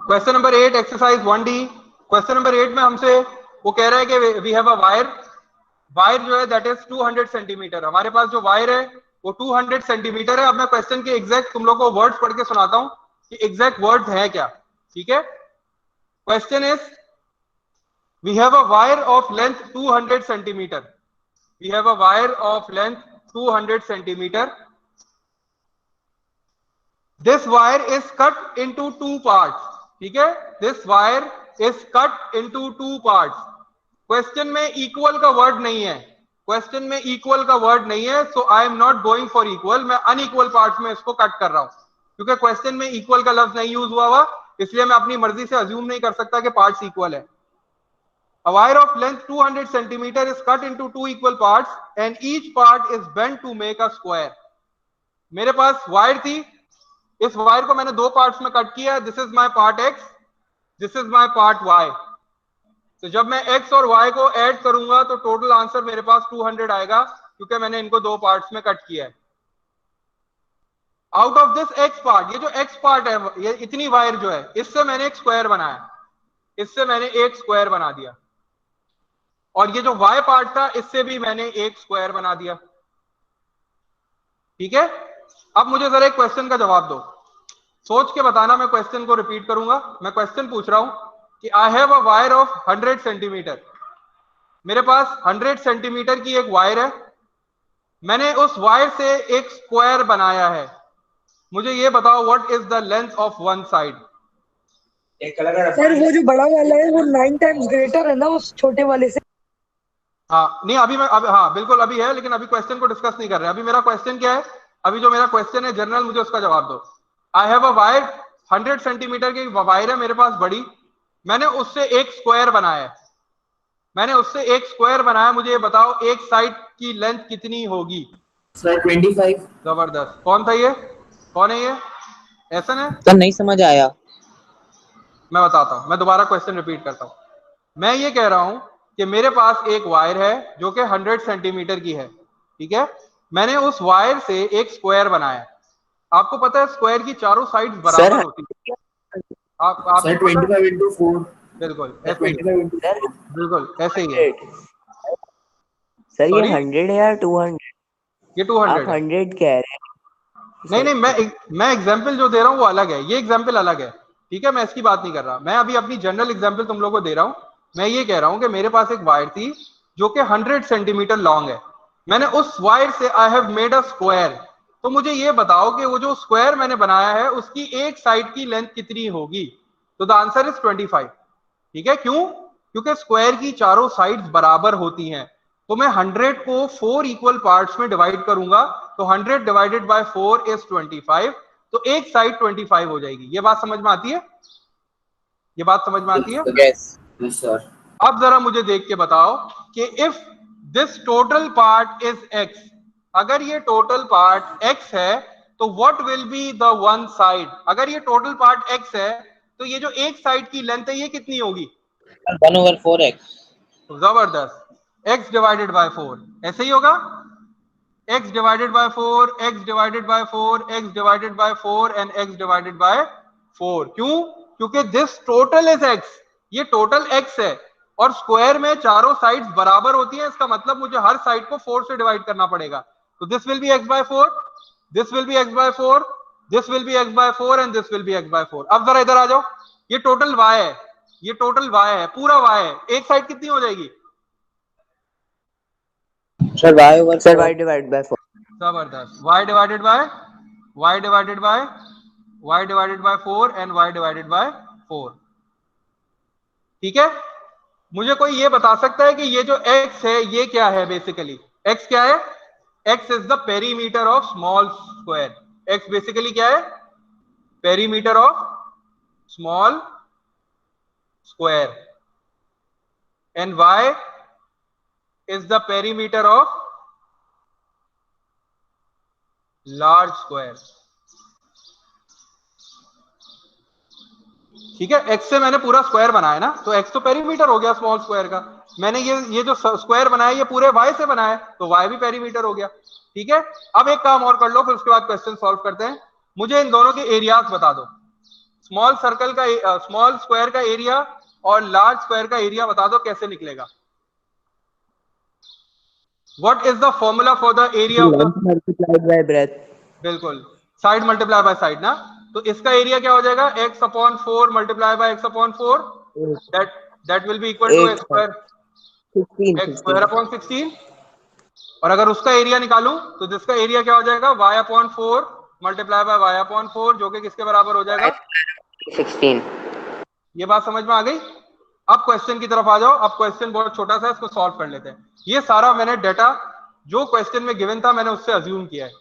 Question number 8 exercise 1D। Question number 8 में हमसे वो कह रहा है कि वी हैव अ वायर जो है दैट इज 200 सेंटीमीटर। हमारे पास जो वायर है वो 200 सेंटीमीटर है। अब मैं क्वेश्चन के एग्जैक्ट तुम लोग को वर्ड्स पढ़ के सुनाता हूं कि एग्जैक्ट वर्ड्स है क्या। ठीक है, question is we have a wire of length 200 centimetre. We have a wire of length 200 centimetre. This wire is cut into two parts. ठीक है, this wire is cut into two parts. Question में equal का word नहीं है, question में equal का word नहीं है, so I am not going for equal. मैं अनइक्वल पार्ट्स में इसको कट कर रहा हूं क्योंकि क्वेश्चन में इक्वल का लफ्ज नहीं यूज हुआ, इसलिए मैं अपनी मर्जी से अज्यूम नहीं कर सकता कि पार्ट्स इक्वल है। A wire of length 200 centimeter is cut into two equal parts and each part is bent to make a square. मेरे पास वायर थी, इस वायर को मैंने दो पार्ट्स में कट किया। This is my part X, this is my part Y. तो जब मैं x और y को ऐड करूंगा तो टोटल आंसर मेरे पास 200 आएगा क्योंकि मैंने इनको दो पार्ट्स में कट किया है। Out of this x part, ये जो x पार्ट है, ये इतनी वायर जो है, इससे मैंने एक स्क्वायर बनाया, इससे मैंने एक स्क्वायर बना दिया। और ये जो y पार्ट था, इससे भी मैंने एक स्क्वायर बना दिया। ठीक है, अब मुझे जरा एक क्वेश्चन का जवाब दो, सोच के बताना। मैं क्वेश्चन को रिपीट करूंगा। मैं क्वेश्चन पूछ रहा हूं कि I have a wire of 100 centimetre. मेरे पास 100 सेंटीमीटर की एक वायर है, मैंने उस वायर से एक स्क्वायर बनाया है। मुझे ये बताओ what is the length of one side. Sir वो जो बड़ा वाला है वो 9 टाइम्स ग्रेटर है ना उस छोटे वाले से। हाँ नहीं, अभी मैं हाँ बिल्कुल अभी है, लेकिन अभी क्वेश्चन को डिस्कस नहीं कर रहे। अभी मेरा क्वेश्चन क्या है, अभी जो मेरा क्वेश्चन है जनरल, मुझे उसका जवाब दो। I have a wire, 100 centimetre की वायर है मेरे पास बड़ी, मैंने उससे एक स्क्वायर बनाया है, मैंने उससे एक स्क्वायर बनाया। मुझे ये बताओ एक साइड की लेंथ कितनी होगी। सर 25। जबरदस्त। कौन था ये, कौन है ये, ऐसा है? सर नहीं समझ आया। मैं बताता हूं, मैं दोबारा क्वेश्चन रिपीट करता हूं। मैं ये कह रहा हूं कि मेरे पास एक वायर है जो कि 100 सेंटीमीटर की है। ठीक है, मैंने उस वायर से एक स्क्वायर बनाया। आपको पता है स्क्वायर की चारों साइड बराबर होती है। आपको सर 25 into 4। बिल्कुल ऐसे ही है, 25 into 4। बिल्कुल ऐसे ही है। सर ये सॉरी, 100 है या 200? ये 200 आप है। 100 कह रहे हैं। नहीं नहीं, मैं एग्जाम्पल जो दे रहा हूँ वो अलग है, ये एग्जाम्पल अलग है। ठीक है, मैं इसकी बात नहीं कर रहा, मैं अभी अपनी जनरल एग्जाम्पल तुम लोगों को दे रहा हूँ। मैं ये कह रहा हूँ कि मेरे पास एक वायर थी जो कि 100 सेंटीमीटर लॉन्ग है, मैंने उस वायर से I have made a square. तो मुझे ये बताओ कि वो जो स्क्वायर मैंने बनाया है उसकी एक साइड की लेंथ कितनी होगी। तो द आंसर इज 25। ठीक है, क्यों? क्योंकि स्क्वायर की चारों साइड्स बराबर होती हैं। तो मैं 100 को 4 इक्वल पार्ट्स में डिवाइड करूंगा, तो 100 डिवाइडेड बाय 4 इज 25। तो एक साइड 25 हो जाएगी। ये बात समझ में आती है? ये बात समझ में आती है? Yes sir. अब जरा मुझे देख के बताओ कि if this total part is x, अगर ये टोटल पार्ट x है तो what will be the one side. अगर ये टोटल पार्ट x है तो ये जो एक साइड की लेंथ है ये कितनी होगी? 1/4x। जबरदस्त, x डिवाइडेड बाय 4 ऐसे ही होगा। x divided by 4, x divided by 4, x divided by 4 and x divided by 4। क्यों? क्योंकि दिस टोटल इज x, ये टोटल x है और स्क्वायर में चारों साइड्स बराबर होती हैं। इसका मतलब मुझे हर साइड को 4 से डिवाइड करना पड़ेगा। तो this will be x by 4, this will be x by 4, this will be x by 4 and this will be x by 4। अब जरा इधर आ जाओ, ये टोटल y है, ये टोटल y है, पूरा y है। एक साइड कितनी हो जाएगी? Sir y divided by 4। जबरदस्त, y divided by y divided by y divided by 4 and y divided by 4। ठीक है, मुझे कोई ये बता सकता है कि ये जो x है ये क्या है? बेसिकली x क्या है? x is the perimeter of small square. x basically क्या है? Perimeter of small square and y is the perimeter of large square. ठीक है, x से मैंने पूरा स्क्वायर बनाया ना, तो x तो पेरीमीटर हो गया स्मॉल स्क्वायर का। मैंने ये जो स्क्वायर बनाया ये पूरे y से बनाया, तो y भी पेरीमीटर हो गया। ठीक है, अब एक काम और कर लो, फिर उसके बाद क्वेश्चन सॉल्व करते हैं। मुझे इन दोनों के एरियाज बता दो। स्मॉल सर्कल का स्मॉल स्क्वायर का एरिया और लार्ज स्क्वायर का एरिया बता दो कैसे निकलेगा। What is the formula for the area of the, multiplied by breadth. बिल्कुल साइड मल्टीप्लाई बाय साइड ना, तो इसका एरिया क्या हो जाएगा x upon 4 multiply by x upon 4, that will be equal to x square, 16 x square upon 16। और अगर उसका एरिया निकालूं तो जिसका एरिया क्या हो जाएगा y upon 4 multiply bye y upon 4, जो कि किसके बराबर हो जाएगा 16। ये बात समझ में आ गई। अब क्वेश्चन की तरफ आ जाओ। अब क्वेश्चन बहुत छोटा सा है, इसको सॉल्व कर लेते हैं। ये सारा मैंने डेटा जो क्वेश्चन में गिवन था मैंने उससे अज्यूम किया है,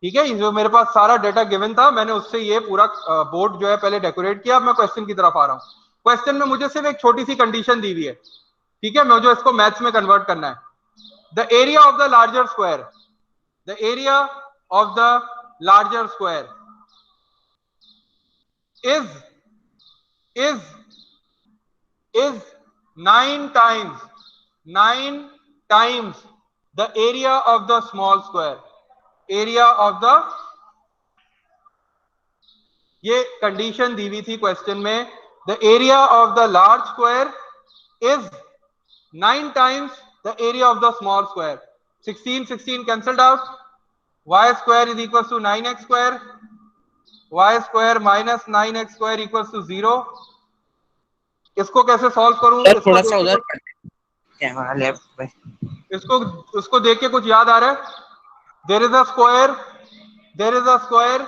ठीक है। जो मेरे पास सारा डेटा गिवन था मैंने उससे ये पूरा बोर्ड जो है पहले डेकोरेट किया। अब मैं क्वेश्चन की तरफ आ रहा हूँ। क्वेश्चन में मुझे सिर्फ एक छोटी सी कंडीशन दी हुई है, ठीक है, मुझे इसको मैथ्स में कन्वर्ट करना है। The area of the larger square, the area of the larger square is 9 times the area of the small square, area of the, ये कंडीशन दी हुई थी क्वेश्चन में, the area of the large square is 9 times the area of the small square. 16 cancelled out, y square is equals to 9x square, y square minus 9x square equals to 0। इसको कैसे solve करूं? थोड़ा सा उधर camera left पे, इसको देख के कुछ याद आ रहा है? There is a square, there is a square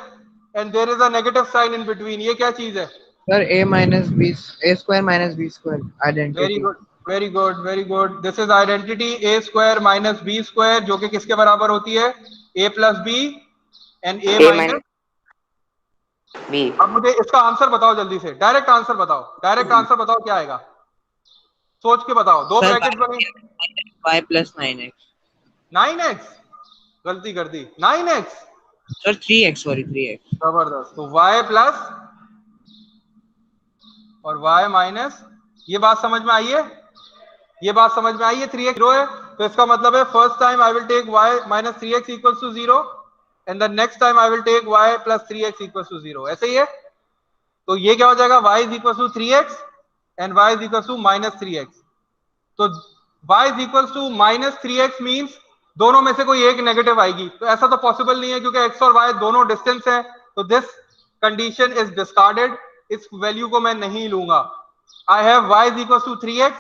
and there is a negative sign in between. ये क्या चीज है sir? a minus b, a square minus b square identity. Very good, very good, very good. This is identity a square minus b square, जो कि किसके बराबर होती है a plus b and a minus b। अब मुझे इसका answer बताओ जल्दी से, डायरेक्ट आंसर बताओ, डायरेक्ट आंसर बताओ क्या आएगा, सोच के बताओ। दो ब्रैकेट बने, y plus 9x। 9x, गलती कर दी, 9x sir 3x, sorry 3x। जबरदस्त। तो y प्लस और y माइनस, ये बात समझ में आई है? ये बात समझ में आई है? 3x 0 है, तो इसका मतलब है first time I will take y minus 3x equals to 0 and the next time I will take y plus 3x equals to 0। ऐसे ही है। तो ये क्या हो जाएगा, y is equals to 3x and y is equals to minus 3x। तो y is equals to minus 3x means दोनों में से कोई एक नेगेटिव आएगी। तो ऐसा तो पॉसिबल नहीं है क्योंकि x और y दोनों डिस्टेंस है, तो दिस कंडीशन इज डिस्कार्डेड। इस वैल्यू को मैं नहीं लूंगा। I have y is equals to 3x,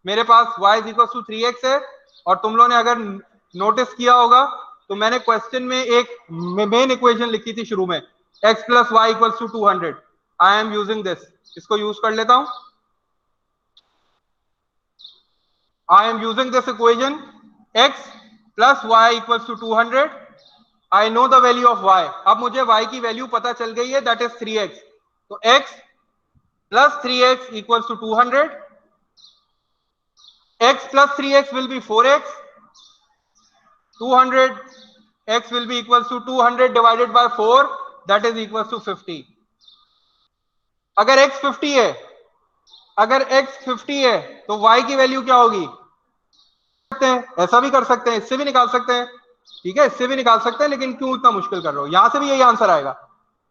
मेरे पास y is equals to 3x है। और तुम लोगों ने अगर नोटिस किया होगा तो मैंने क्वेश्चन में एक मेन इक्वेशन लिखी थी शुरू में, x plus y equals to 200। I am using this, इसको यूज कर लेता हूं। I am using this equation, x plus y equals to 200। I know the value of y। अब मुझे y की वैल्यू पता चल गई है, दैट इज 3x। तो x plus 3x equals to 200, x plus 3x will be 4x, 200 x will be equals to 200 divided by 4, that is equals to 50। अगर x 50 है, अगर x 50 है तो y की वैल्यू क्या होगी? ऐसा भी कर सकते हैं, इससे भी निकाल सकते हैं, ठीक है, इससे भी निकाल सकते हैं, लेकिन क्यों इतना मुश्किल कर रहे हो? यहां से भी यही आंसर आएगा,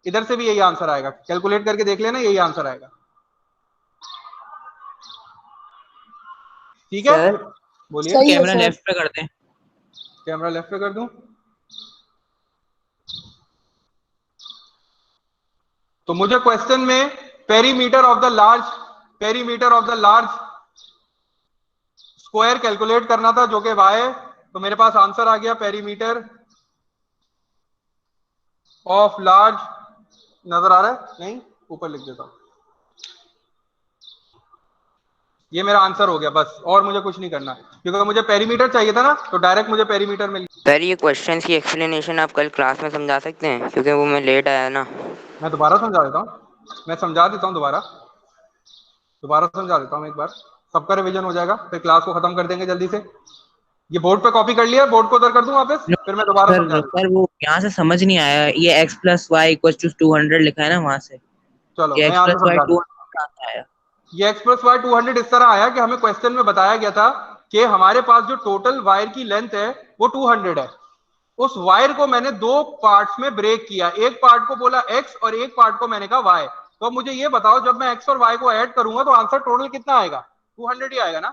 इधर से भी यही आंसर आएगा, कैलकुलेट करके देख लेना, यही आंसर आएगा, ठीक है। बोलिए। कैमरा लेफ्ट पे करते हैं, कैमरा लेफ्ट पे कर दूं? तो मुझे क्वेश्चन में perimeter of the large square calculate करना था, जो कि y है। तो मेरे पास आंसर आ गया, पेरीमीटर ऑफ लार्ज, नजर आ रहा है? नहीं, ऊपर लिख देता हूं। ये मेरा आंसर हो गया बस, और मुझे कुछ नहीं करना, क्योंकि मुझे पेरीमीटर चाहिए था ना, तो डायरेक्ट मुझे पेरीमीटर मिल गया। सर ये क्वेश्चंस की एक्सप्लेनेशन आप कल क्लास में समझा सकते हैं, क्योंकि वो मैं लेट आया ना। मैं दोबारा समझा देता हूँ, मैं समझा देता हूँ, दोबारा समझा देता हूँ एक बार, सबका रिवीजन हो जाएगा, फिर क्लास को खत्म कर देंगे जल्दी से। ये बोर्ड पे कॉपी कर लिया, बोर्ड को उधर कर दूं वापस, फिर मैं दोबारा समझा दूं। सर वो यहाँ से समझ नहीं आया, ये x plus y equal to 200 लिखा है ना वहां से, चलो ये मैं x यहाँ से प्लस वाई समझा दूं। 200 आया। ये x प्लस वाई 200 इस तरह आया कि हमें क्वेश्चन में बताया गया था कि हमारे पास जो टोटल वायर की लेंथ है वो 200 है। उस वायर को मैंने दो पार्ट्स में ब्रेक किया, एक पार्ट को बोला x और एक पार्ट को मैंने कहा y। तो अब मुझे ये बताओ, जब मैं x और y को ऐड करूंगा तो आंसर टोटल कितना आएगा? 200 ही आएगा ना,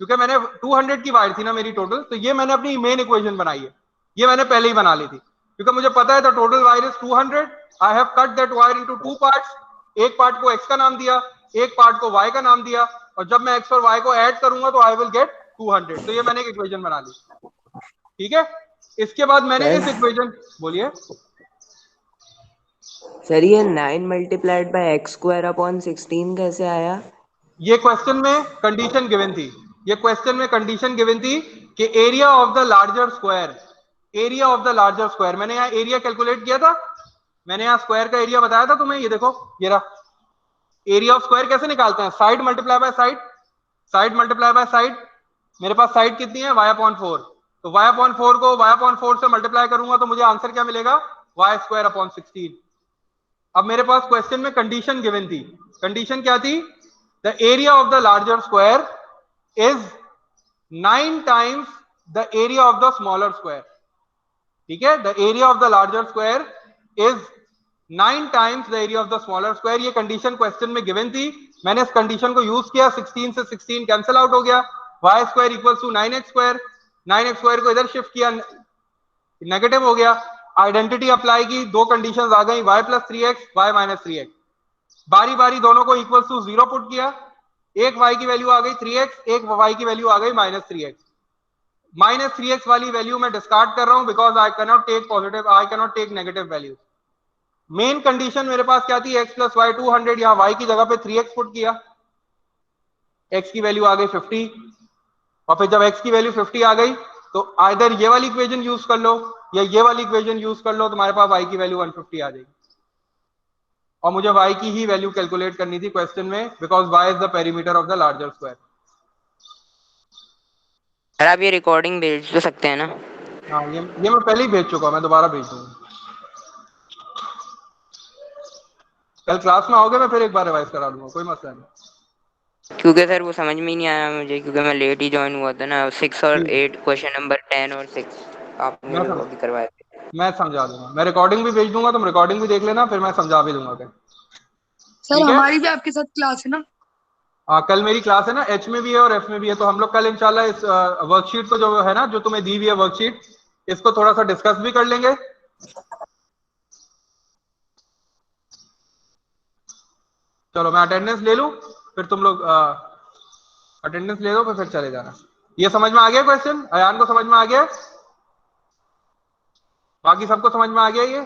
क्योंकि मैंने 200 की वायर थी ना मेरी टोटल, तो ये मैंने अपनी मेन इक्वेशन बनाई है, ये मैंने पहले ही बना ली थी, क्योंकि मुझे पता है the total wire is 200। I have cut that wire into two parts, एक पार्ट को x का नाम दिया, एक पार्ट को y का नाम दिया, और जब मैं x और y को ऐड करूंगा तो आई विल गेट 200। तो ये मैंने एक इक्वेशन बना ली, ठीक है। इसके बाद मैंने इस इक्वेशन, बोलिए सर ये 9 multiplied by x square upon 16 कैसे आया? ये क्वेश्चन में कंडीशन गिवन थी, ये क्वेश्चन में कंडीशन गिवन थी कि area of the larger square, area of the larger square, मैंने यहाँ एरिया कैलकुलेट किया था, मैंने यहाँ स्क्वायर का एरिया बताया था तुम्हें, ये देखो ये रहा। एरिया ऑफ स्क्वायर कैसे निकालते हैं? Side multiply by side, side multiply by side. मेरे पास साइड कितनी है? y/4, तो y/4 को y/4 से मल्टीप्लाई करूंगा तो मुझे आंसर क्या मिलेगा? y²/16। अब मेरे पास क्वेश्चन में कंडीशन गिवन थी, कंडीशन क्या थी? The area of the larger square is 9 times the area of the smaller square, ठीक है। The area of the larger square is 9 times the area of the smaller square. ये condition question में given थी, मैंने इस condition को use किया, 16 से 16 कैंसिल आउट हो गया, y² equals to 9x², 9x² को इधर शिफ्ट किया, नेगेटिव हो गया, आइडेंटिटी अप्लाई की, दो कंडीशंस आ गई, y+3x, y-3x, बारी बारी दोनों को इक्वल्स टू 0 पुट किया, एक y की वैल्यू आ गई 3x, एक y की वैल्यू आ गई -3x। -3x वाली वैल्यू मैं डिस्कार्ड कर रहा हूं because I can not take positive, I can not take negative value. Main condition मेरे पास क्या थी? x + y 200, यहां y की जगह पे 3x पुट किया, x की वैल्यू आ गई 50, और फिर जब x की वैल्यू 50 आ गई तो आइदर ये वाली इक्वेशन यूज कर लो या ये वाली इक्वेशन यूज कर लो, तुम्हारे पास y की वैल्यू 150 आ जाएगी। और मुझे y की ही वैल्यू कैलकुलेट करनी थी क्वेश्चन में, because y is the perimeter of the larger square. Sir आप ये रिकॉर्डिंग भेज तो सकते हैं ना? हाँ, ये मैं पहले ही भेज चुका हूं, मैं दोबारा भेज दूंगा। कल क्लास में आओगे, मैं फिर एक बार रिवाइज करा दूंगा, कोई मसला नहीं। क्योंकि सर वो समझ में ही नहीं आया मुझे, क्योंकि मैं लेट ही ज्वाइन हुआ था ना। 6 और 8 क्वेश्चन नंबर 10 और 6 आपने वो भी करवाए थे। मैं समझा दूंगा, मैं रिकॉर्डिंग भी भेज दूंगा, तुम रिकॉर्डिंग भी देख लेना, फिर मैं समझा भी दूंगा। सर हमारी भी आपके साथ क्लास है ना? कल मेरी क्लास है ना, H में भी है और F में भी है, तो हम लोग कल इंशाल्लाह इस वर्कशीट को, जो है ना, जो तुम्हें दी हुई है वर्कशीट, इसको थोड़ा सा डिस्कस भी कर लेंगे। चलो मैं अटेंडेंस ले लूं, फिर तुम लोग अटेंडेंस ले लो, फिर चले जाना। ये समझ में आ गया क्वेश्चन? अयान को समझ में आ गया? बाकी सबको समझ में आ गया ये?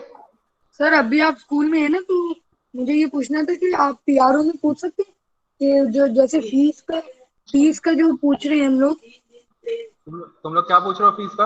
सर अभी आप स्कूल में है ना, तो मुझे ये पूछना था कि आप पीआरओ में पूछ सकते हैं कि जो जैसे फीस का जो पूछ रहे हैं हम लोग। तुम लोग क्या पूछ रहे हो फीस का?